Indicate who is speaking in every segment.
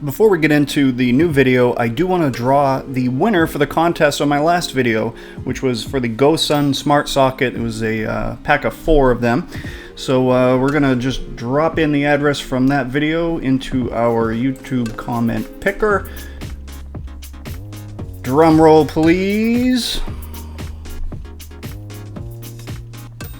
Speaker 1: Before we get into the new video, I do want to draw the winner for the contest on my last video, which was for the GoSun Smart Socket. It was a pack of 4 of them. So we're going to just drop in the address from that video into our YouTube comment picker. Drum roll, please.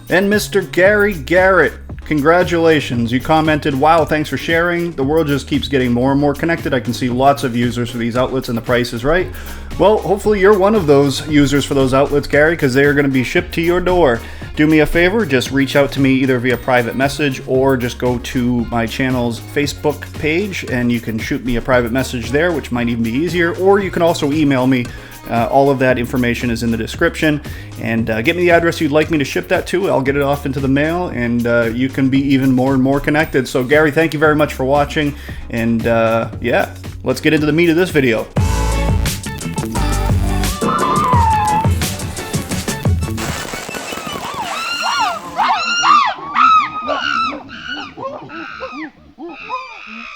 Speaker 1: And Mr. Gary Garrett, congratulations. You commented, "Wow, thanks for sharing. The world just keeps getting more and more connected. I can see lots of users for these outlets and the price is right." Well, hopefully you're one of those users for those outlets, Gary, because they are going to be shipped to your door. Do me a favor, just reach out to me either via private message or just go to my channel's Facebook page and you can shoot me a private message there, which might even be easier, or you can also email me. All of that information is in the description, and get me the address you'd like me to ship that to. I'll get it off into the mail, and you can be even more and more connected. So Gary, thank you very much for watching, and yeah, let's get into the meat of this video.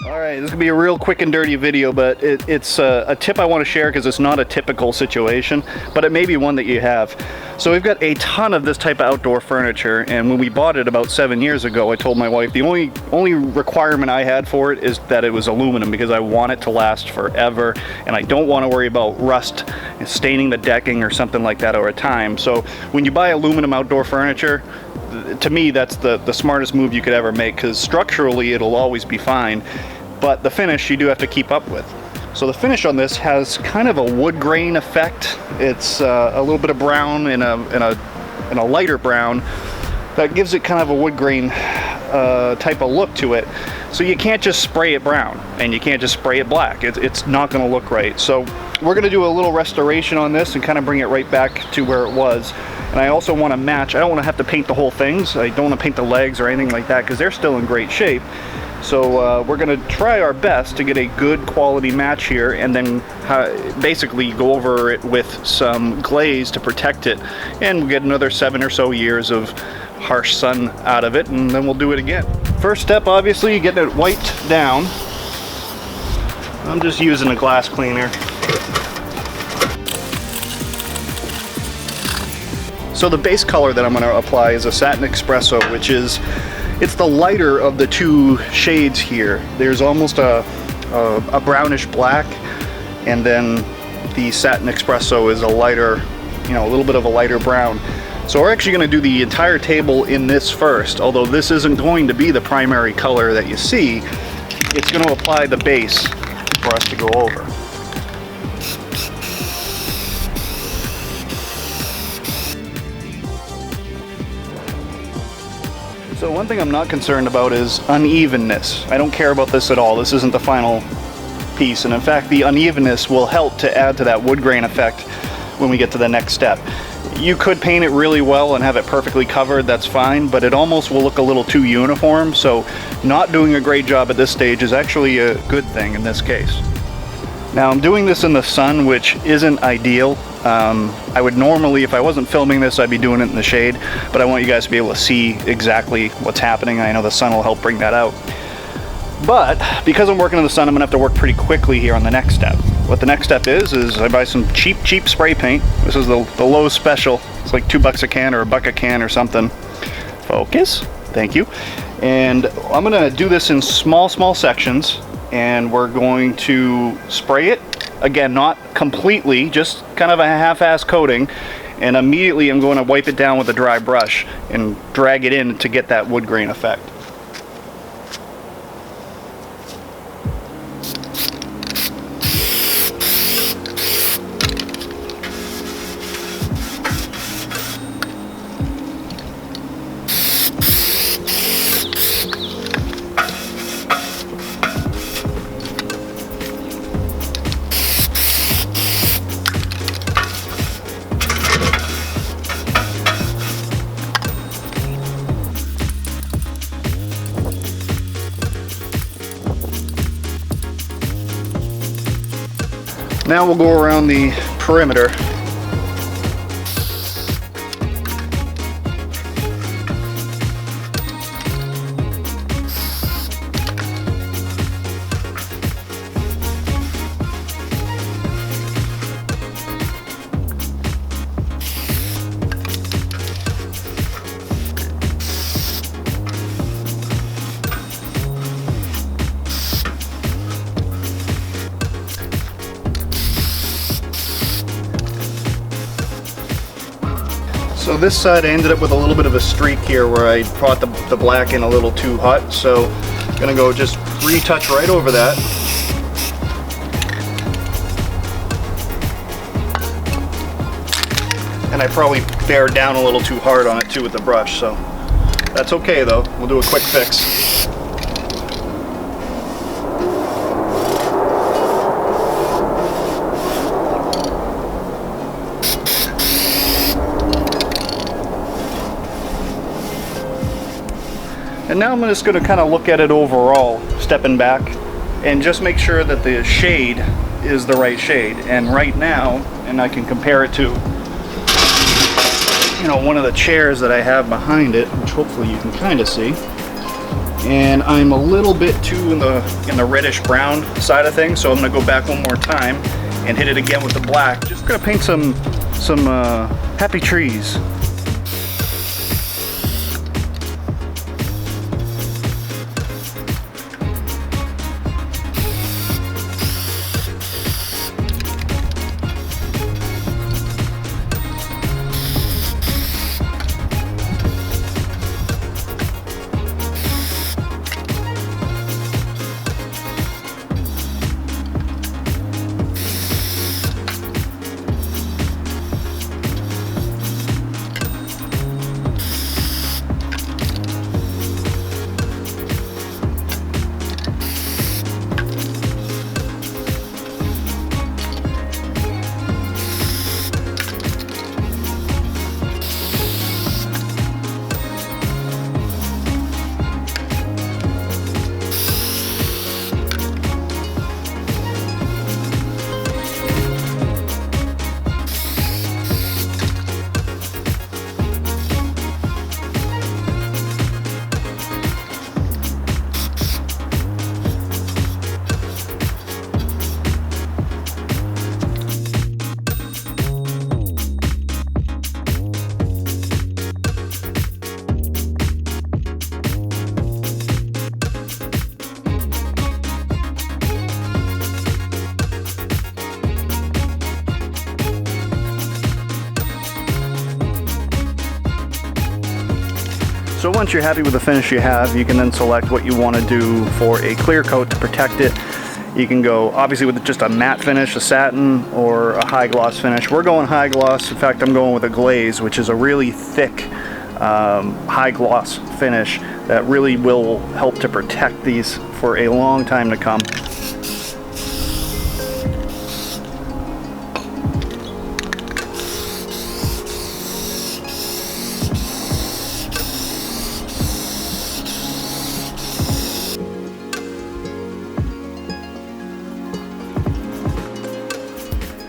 Speaker 1: Alright, this is going to be a real quick and dirty video, but it's a tip I want to share because it's not a typical situation, but it may be one that you have. So we've got a ton of this type of outdoor furniture, and when we bought it about 7 years ago, I told my wife the only requirement I had for it is that it was aluminum, because I want it to last forever, and I don't want to worry about rust and staining the decking or something like that over time. So when you buy aluminum outdoor furniture, to me that's the smartest move you could ever make, because structurally it'll always be fine, but the finish you do have to keep up with. So the finish on this has kind of a wood grain effect. It's a little bit of brown and a lighter brown that gives it kind of a wood grain type of look to it. So you can't just spray it brown and you can't just spray it black. It's not going to look right. So we're going to do a little restoration on this and kind of bring it right back to where it was. And I also want to match. I don't want to have to paint the whole things. I don't want to paint the legs or anything like that because they're still in great shape. So we're going to try our best to get a good quality match here, and then basically go over it with some glaze to protect it, and we'll get another 7 or so years of harsh sun out of it, and then we'll do it again. First step, obviously, getting it wiped down. I'm just using a glass cleaner. So the base color that I'm going to apply is a Satin Espresso, which is it's the lighter of the two shades here. There's almost a brownish black, and then the Satin Espresso is a lighter, you know, a little bit of a lighter brown. So we're actually going to do the entire table in this first, although this isn't going to be the primary color that you see. It's going to apply the base for us to go over. So one thing I'm not concerned about is unevenness. I don't care about this at all. This isn't the final piece, and in fact the unevenness will help to add to that wood grain effect when we get to the next step. You could paint it really well and have it perfectly covered, that's fine, but it almost will look a little too uniform, so not doing a great job at this stage is actually a good thing in this case. Now I'm doing this in the sun, which isn't ideal. I would normally, if I wasn't filming this, I'd be doing it in the shade, but I want you guys to be able to see exactly what's happening. I know the sun will help bring that out. But because I'm working in the sun, I'm gonna have to work pretty quickly here on the next step. What the next step is I buy some cheap spray paint. This is the Lowe's special. It's like $2 a can or $1 a can or something. Focus, thank you. And I'm gonna do this in small sections, and we're going to spray it. Again, not completely, just kind of a half-ass coating, and immediately I'm going to wipe it down with a dry brush and drag it in to get that wood grain effect. Now we'll go around the perimeter. So this side I ended up with a little bit of a streak here where I brought the black in a little too hot, so I'm gonna go just retouch right over that. And I probably bared down a little too hard on it too with the brush, so that's okay though. We'll do a quick fix. And now I'm just going to kind of look at it overall, stepping back, and just make sure that the shade is the right shade. And right now, and I can compare it to, you know, one of the chairs that I have behind it, which hopefully you can kind of see. And I'm a little bit too in the reddish brown side of things, so I'm going to go back one more time and hit it again with the black. Just going to paint some happy trees. So once you're happy with the finish you have, you can then select what you want to do for a clear coat to protect it. You can go obviously with just a matte finish, a satin, or a high gloss finish. We're going high gloss. In fact, I'm going with a glaze, which is a really thick high gloss finish that really will help to protect these for a long time to come.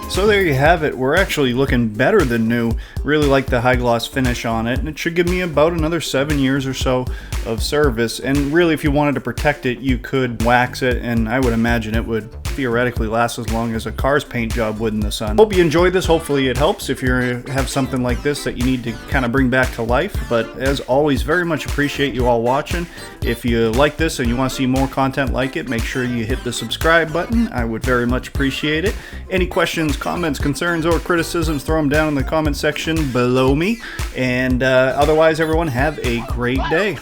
Speaker 1: So there you have it. We're actually looking better than new. Really like the high gloss finish on it, and it should give me about another 7 years or so of service. And really, if you wanted to protect it, you could wax it, and I would imagine it would theoretically last as long as a car's paint job would in the sun. Hope you enjoyed this. Hopefully it helps if you have something like this that you need to kind of bring back to life. But as always, very much appreciate you all watching. If you like this and you want to see more content like it, make sure you hit the subscribe button. I would very much appreciate it. Any questions, comments, concerns, or criticisms, throw them down in the comment section below me. And otherwise, everyone, have a great day.